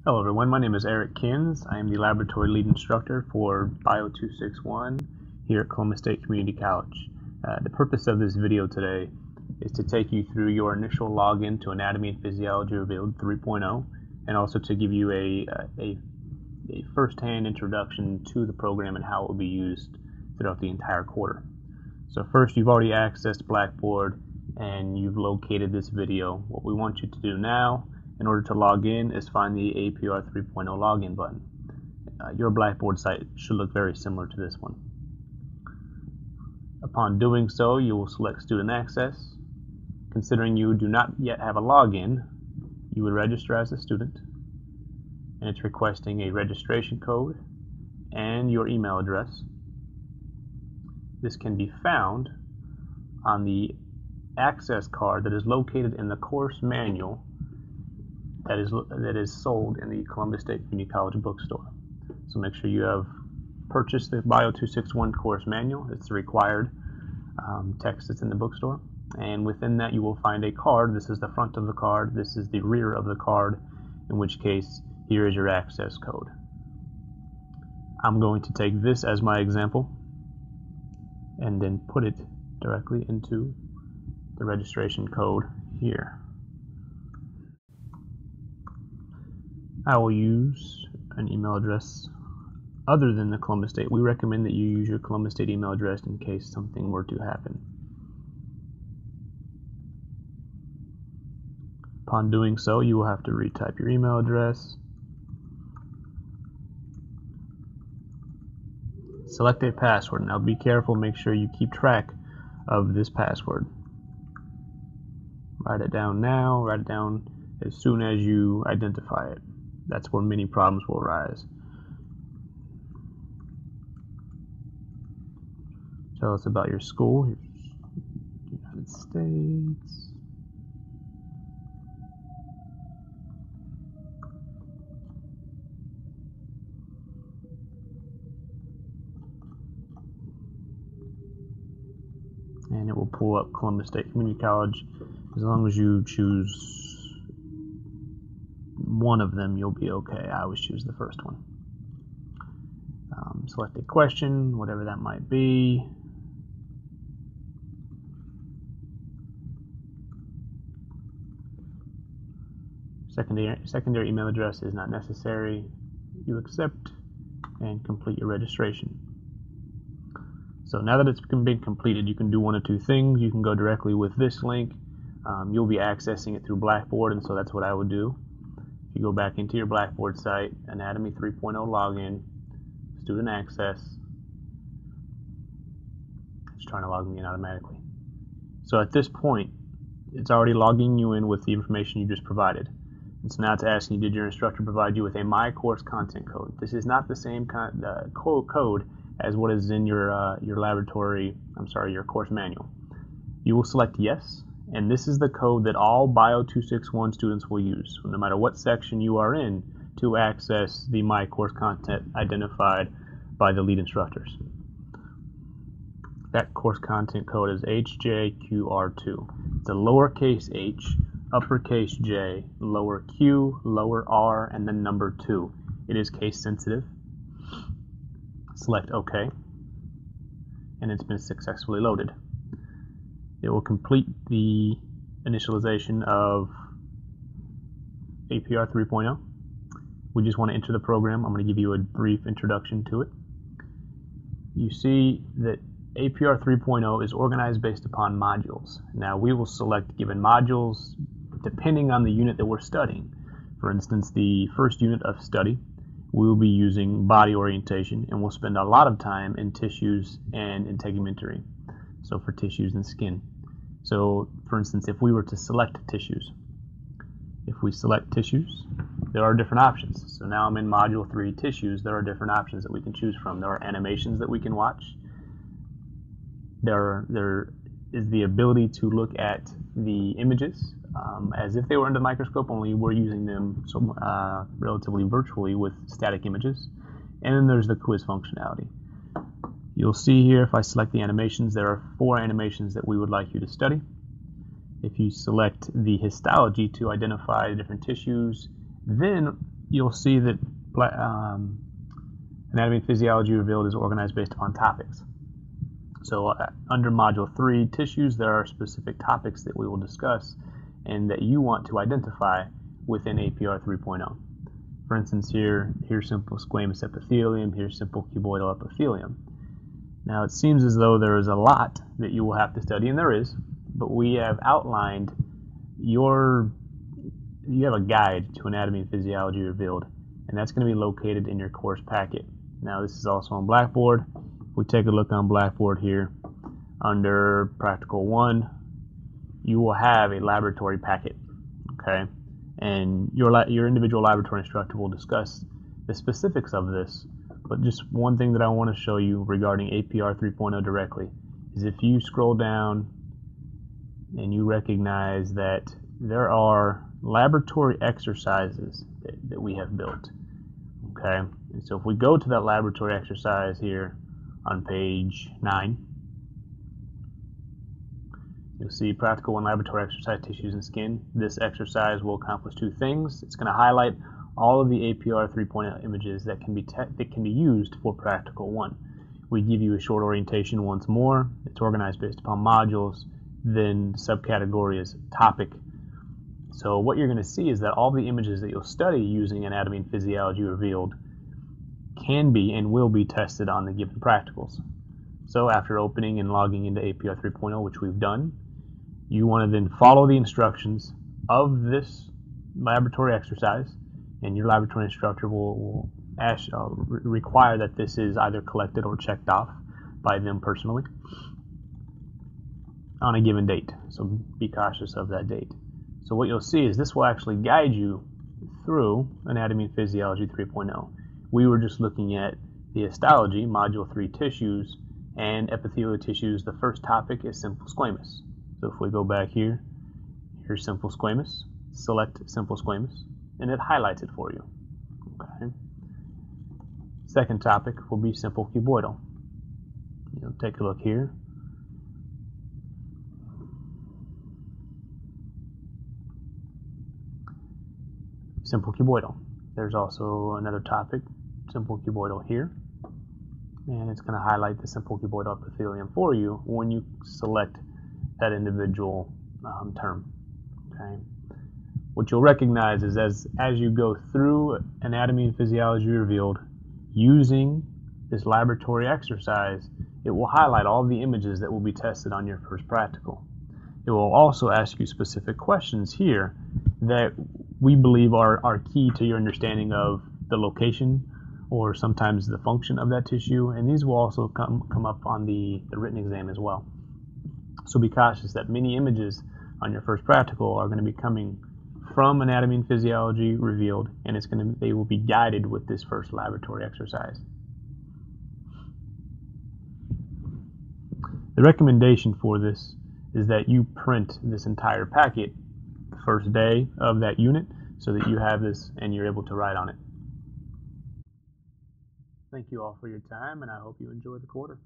Hello everyone, my name is Eric Kins. I am the laboratory lead instructor for Bio 261 here at Columbus State Community College. The purpose of this video today is to take you through your initial login to Anatomy and Physiology Revealed 3.0 and also to give you a first-hand introduction to the program and how it will be used throughout the entire quarter. So first, you've already accessed Blackboard and you've located this video. What we want you to do now in order to log in is find the APR 3.0 login button. Your Blackboard site should look very similar to this one. Upon doing so, you will select Student Access. Considering you do not yet have a login, you would register as a student, and it's requesting a registration code and your email address. This can be found on the access card that is located in the course manual that is sold in the Columbus State Community College bookstore. So make sure you have purchased the Bio 261 course manual. It's the required text that's in the bookstore. And within that you will find a card. This is the front of the card. This is the rear of the card, in which case here is your access code. I'm going to take this as my example and then put it directly into the registration code here. I will use an email address other than the Columbus State. We recommend that you use your Columbus State email address in case something were to happen. Upon doing so, you will have to retype your email address. Select a password. Now be careful, make sure you keep track of this password. Write it down now, write it down as soon as you identify it. That's where many problems will arise. Tell us about your school. United States. And it will pull up Columbus State Community College. As long as you choose one of them, you'll be okay. I always choose the first one. Select a question, whatever that might be. Secondary email address is not necessary. You accept and complete your registration. So now that it's been completed, you can do one of two things. You can go directly with this link. You'll be accessing it through Blackboard, and so that's what I would do. If you go back into your Blackboard site, Anatomy 3.0 login, student access. It's trying to log me in automatically. So at this point, it's already logging you in with the information you just provided. And so now it's asking you, did your instructor provide you with a My Course Content code? This is not the same code as what is in your your course manual. You will select yes, and this is the code that all Bio 261 students will use, no matter what section you are in, to access the My Course Content identified by the lead instructors. That course content code is HJQR2. It's a lowercase h, uppercase J, lower Q, lower R, and then number 2. It is case sensitive. Select OK, and it's been successfully loaded. It will complete the initialization of APR 3.0. We just want to enter the program. I'm going to give you a brief introduction to it. You see that APR 3.0 is organized based upon modules. Now we will select given modules depending on the unit that we're studying. For instance, the first unit of study, we will be using body orientation, and we'll spend a lot of time in tissues and integumentary. So for tissues and skin. So for instance, if we were to select tissues, there are different options. So now I'm in module 3 tissues. There are different options that we can choose from. There are animations that we can watch. There is the ability to look at the images as if they were under the microscope, only we're using them relatively virtually with static images. And then there's the quiz functionality. You'll see here, if I select the animations, there are 4 animations that we would like you to study. If you select the histology to identify different tissues, then you'll see that Anatomy and Physiology Revealed is organized based upon topics. So under Module 3, Tissues, there are specific topics that we will discuss and that you want to identify within APR 3.0. For instance, here's simple squamous epithelium, here's simple cuboidal epithelium. Now it seems as though there is a lot that you will have to study, and there is, but we have outlined you have a guide to Anatomy and Physiology Revealed, and that's going to be located in your course packet. Now this is also on Blackboard. If we take a look on Blackboard here, under Practical 1, you will have a laboratory packet, okay? And your individual laboratory instructor will discuss the specifics of this, but just one thing that I want to show you regarding APR 3.0 directly is if you scroll down and you recognize that there are laboratory exercises that we have built, okay? And so if we go to that laboratory exercise here on page 9, you'll see Practical 1 Laboratory Exercise, Tissues and Skin. This exercise will accomplish two things. It's going to highlight all of the APR 3.0 images that can be used for Practical 1. We give you a short orientation once more. It's organized based upon modules. Then the subcategory is topic. So what you're going to see is that all the images that you'll study using Anatomy and Physiology Revealed can be and will be tested on the given practicals. So after opening and logging into APR 3.0, which we've done, you want to then follow the instructions of this laboratory exercise, and your laboratory instructor will require that this is either collected or checked off by them personally on a given date. So be cautious of that date. So what you'll see is this will actually guide you through Anatomy and Physiology 3.0. We were just looking at the histology, Module 3 tissues, and epithelial tissues. The first topic is simple squamous. So if we go back here, here's simple squamous, select simple squamous, and it highlights it for you. Okay. Second topic will be simple cuboidal. Take a look here. Simple cuboidal. There's also another topic, simple cuboidal here. And it's going to highlight the simple cuboidal epithelium for you when you select that individual term. Okay. What you'll recognize is as you go through Anatomy and Physiology Revealed using this laboratory exercise, it will highlight all the images that will be tested on your first practical. It will also ask you specific questions here that we believe are key to your understanding of the location or sometimes the function of that tissue, and these will also come up on the written exam as well. So be cautious that many images on your first practical are going to be coming from Anatomy and Physiology Revealed, and they will be guided with this first laboratory exercise. The recommendation for this is that you print this entire packet the first day of that unit so that you have this and you're able to write on it. Thank you all for your time, and I hope you enjoy the quarter.